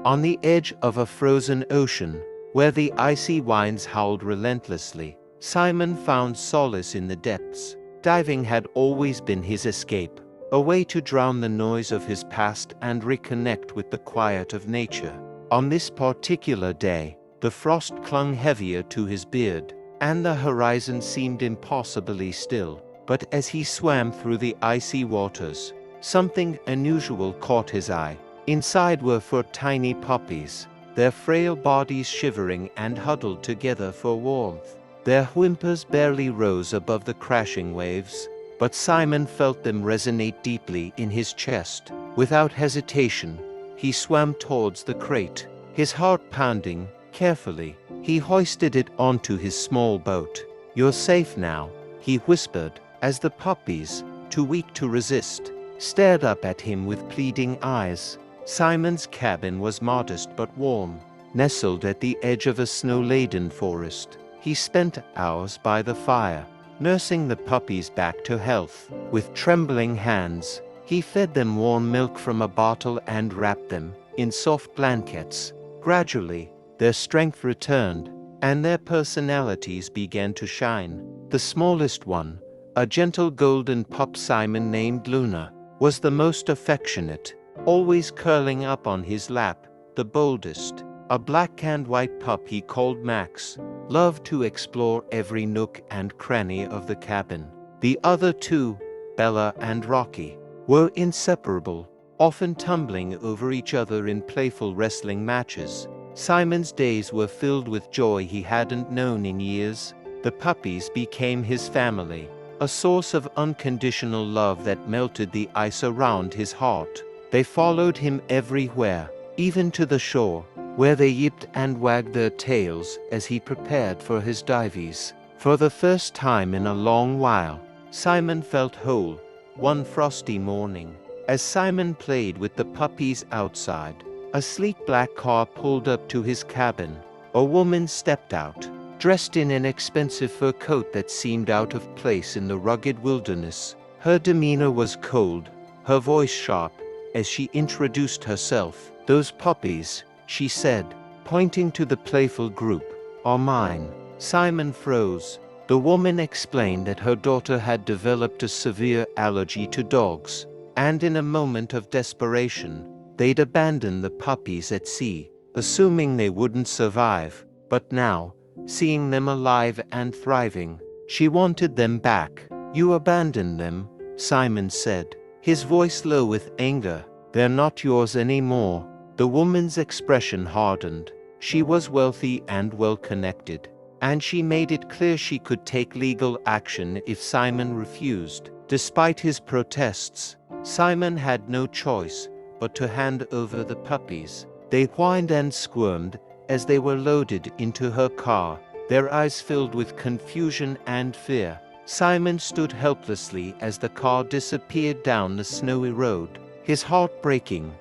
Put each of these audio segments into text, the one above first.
On the edge of a frozen ocean, where the icy winds howled relentlessly, Simon found solace in the depths. Diving had always been his escape, a way to drown the noise of his past and reconnect with the quiet of nature. On this particular day, the frost clung heavier to his beard, and the horizon seemed impossibly still. But as he swam through the icy waters, something unusual caught his eye. Inside were 4 tiny puppies, their frail bodies shivering and huddled together for warmth. Their whimpers barely rose above the crashing waves, but Simon felt them resonate deeply in his chest. Without hesitation, he swam towards the crate, his heart pounding. Carefully, he hoisted it onto his small boat. "You're safe now," he whispered, as the puppies, too weak to resist, stared up at him with pleading eyes. Simon's cabin was modest but warm, nestled at the edge of a snow-laden forest. He spent hours by the fire, nursing the puppies back to health. With trembling hands, he fed them warm milk from a bottle and wrapped them in soft blankets. Gradually, their strength returned, and their personalities began to shine. The smallest one, a gentle golden pup Simon named Luna, was the most affectionate, always curling up on his lap. The boldest, a black and white pup he called Max, loved to explore every nook and cranny of the cabin. The other 2, Bella and Rocky, were inseparable, often tumbling over each other in playful wrestling matches. Simon's days were filled with joy he hadn't known in years. The puppies became his family, a source of unconditional love that melted the ice around his heart. They followed him everywhere, even to the shore, where they yipped and wagged their tails as he prepared for his dives. For the first time in a long while, Simon felt whole. One frosty morning, as Simon played with the puppies outside, a sleek black car pulled up to his cabin. A woman stepped out, dressed in an expensive fur coat that seemed out of place in the rugged wilderness. Her demeanor was cold, her voice sharp, as she introduced herself. "Those puppies," she said, pointing to the playful group, "are mine." Simon froze. The woman explained that her daughter had developed a severe allergy to dogs, and in a moment of desperation, they'd abandoned the puppies at sea, assuming they wouldn't survive. But now, seeing them alive and thriving, she wanted them back. "You abandoned them," Simon said, his voice low with anger. "They're not yours anymore." The woman's expression hardened. She was wealthy and well-connected, and she made it clear she could take legal action if Simon refused. Despite his protests, Simon had no choice but to hand over the puppies. They whined and squirmed as they were loaded into her car, their eyes filled with confusion and fear. Simon stood helplessly as the car disappeared down the snowy road, his heart breaking.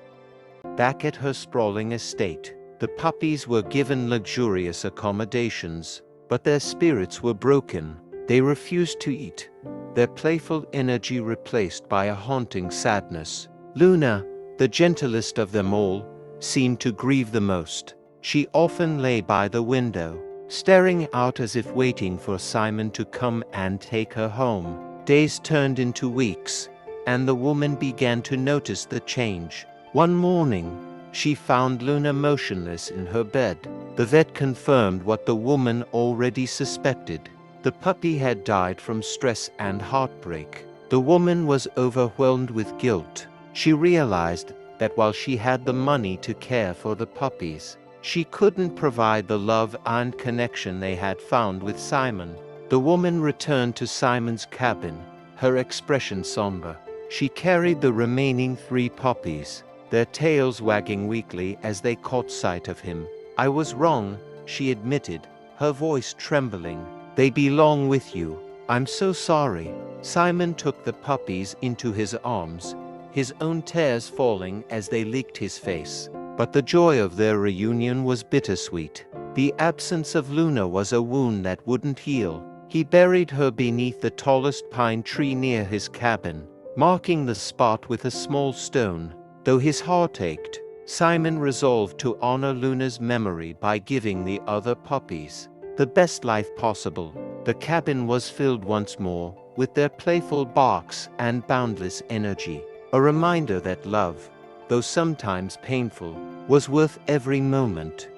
Back at her sprawling estate, the puppies were given luxurious accommodations, but their spirits were broken. They refused to eat, their playful energy replaced by a haunting sadness. Luna, the gentlest of them all, seemed to grieve the most. She often lay by the window, staring out as if waiting for Simon to come and take her home. Days turned into weeks, and the woman began to notice the change. One morning, she found Luna motionless in her bed. The vet confirmed what the woman already suspected. The puppy had died from stress and heartbreak. The woman was overwhelmed with guilt. She realized that while she had the money to care for the puppies, she couldn't provide the love and connection they had found with Simon. The woman returned to Simon's cabin, her expression somber. She carried the remaining 3 puppies, their tails wagging weakly as they caught sight of him. "I was wrong," she admitted, her voice trembling. "They belong with you. I'm so sorry." Simon took the puppies into his arms, his own tears falling as they licked his face. But the joy of their reunion was bittersweet. The absence of Luna was a wound that wouldn't heal. He buried her beneath the tallest pine tree near his cabin, marking the spot with a small stone. Though his heart ached, Simon resolved to honor Luna's memory by giving the other puppies the best life possible. The cabin was filled once more with their playful barks and boundless energy, a reminder that love, though sometimes painful, was worth every moment.